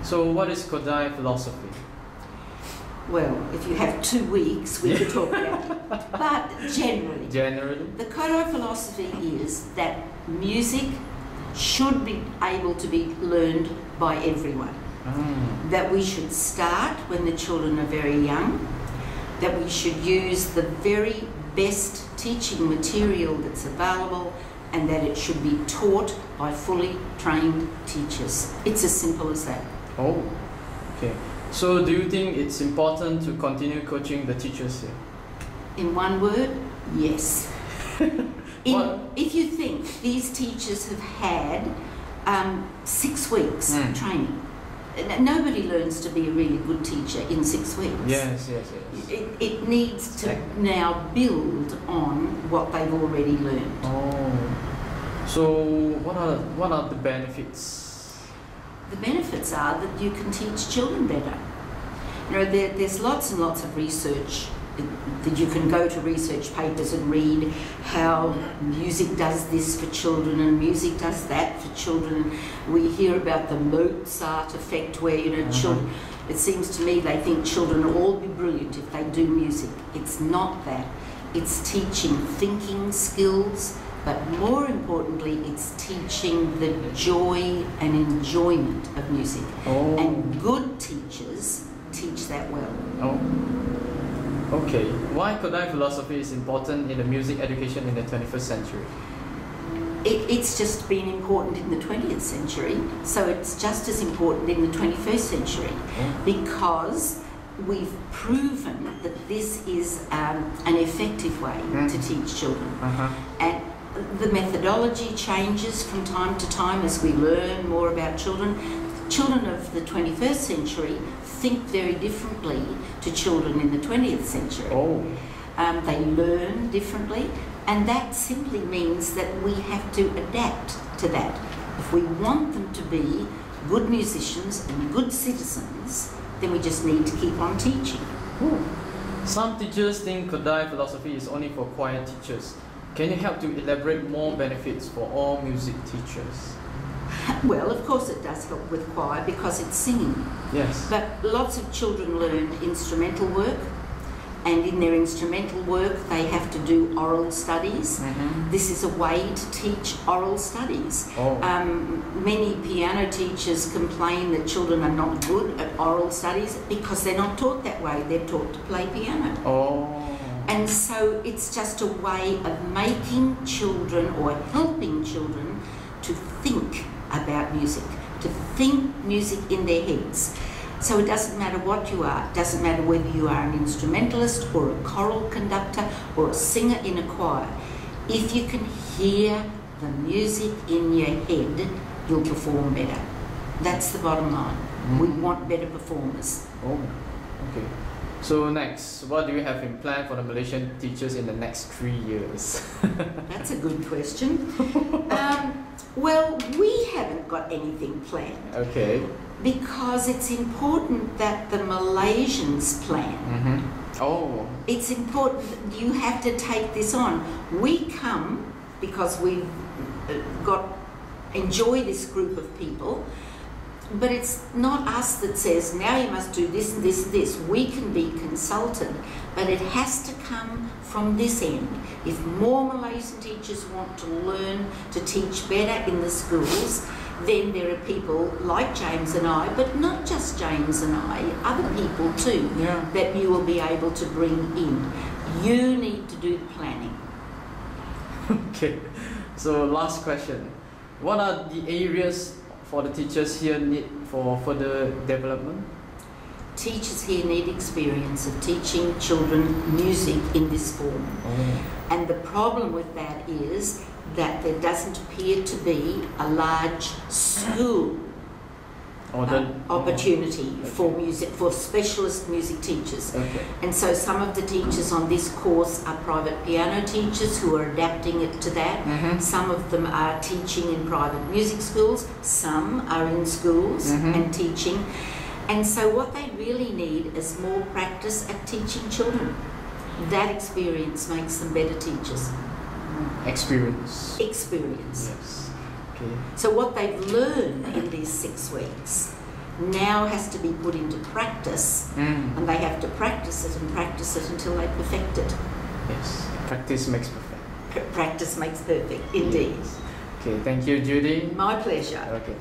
So what is Kodaly philosophy? Well, if you have 2 weeks, we could talk about it. But generally, the Kodaly philosophy is that music should be able to be learned by everyone. That we should start when the children are very young, that we should use the very best teaching material that's available, and that it should be taught by fully trained teachers. It's as simple as that. Oh, okay. So do you think it's important to continue coaching the teachers here? In one word, yes. If you think these teachers have had 6 weeks training, nobody learns to be a really good teacher in 6 weeks. Yes. It needs to now build on what they've already learned. Oh, so what are the benefits? The benefits are that you can teach children better. You know, there's lots and lots of research that you can go to research papers and read how music does this for children and music does that for children. We hear about the Mozart effect where, you know, children, it seems to me they think children will all be brilliant if they do music. It's not that. It's teaching thinking skills, but more importantly, it's teaching the joy and enjoyment of music. Oh. And good teachers teach that well. Oh. Okay, why Kodaly philosophy is important in the music education in the 21st century? It's just been important in the 20th century, so it's just as important in the 21st century, because we've proven that this is an effective way to teach children. And the methodology changes from time to time as we learn more about children. Children of the 21st century think very differently to children in the 20th century. Oh. They learn differently, and that simply means that we have to adapt to that. If we want them to be good musicians and good citizens, then we just need to keep on teaching. Ooh. Some teachers think Kodaly philosophy is only for choir teachers. Can you help to elaborate more benefits for all music teachers? Well, of course it does help with choir because it's singing. Yes. But lots of children learn instrumental work, and in their instrumental work they have to do oral studies. This is a way to teach oral studies. Many piano teachers complain that children are not good at oral studies because they're not taught that way. They're taught to play piano. And so it's just a way of making children or helping children to think about music, to think music in their heads. So it doesn't matter what you are. It doesn't matter whether you are an instrumentalist or a choral conductor or a singer in a choir. If you can hear the music in your head, you'll perform better. That's the bottom line. We want better performers. Oh, okay. So next, what do you have in plan for the Malaysian teachers in the next 3 years? That's a good question. Well, we haven't got anything planned. Okay. Because it's important that the Malaysians plan. Oh. It's important that you have to take this on. We come because we've enjoy this group of people, but it's not us that says, now you must do this and this and this. We can be consulted, but it has to come from this end. If more Malaysian teachers want to learn to teach better in the schools, then there are people like James and I, but not just James and I, other people too, that you will be able to bring in. You need to do the planning. Okay, so last question. What are the areas for the teachers here need for further development? Teachers here need experience of teaching children music in this form. And the problem with that is that there doesn't appear to be a large school opportunity for music, for specialist music teachers. And so some of the teachers on this course are private piano teachers who are adapting it to that. Some of them are teaching in private music schools, some are in schools and teaching. And so what they really need is more practice at teaching children. That experience makes them better teachers. Experience. Experience. Yes. Okay. So what they've learned in these 6 weeks now has to be put into practice, and they have to practice it until they perfect it. Yes, practice makes perfect. Practice makes perfect, indeed. Yes. Okay, thank you, Judy. My pleasure. Okay.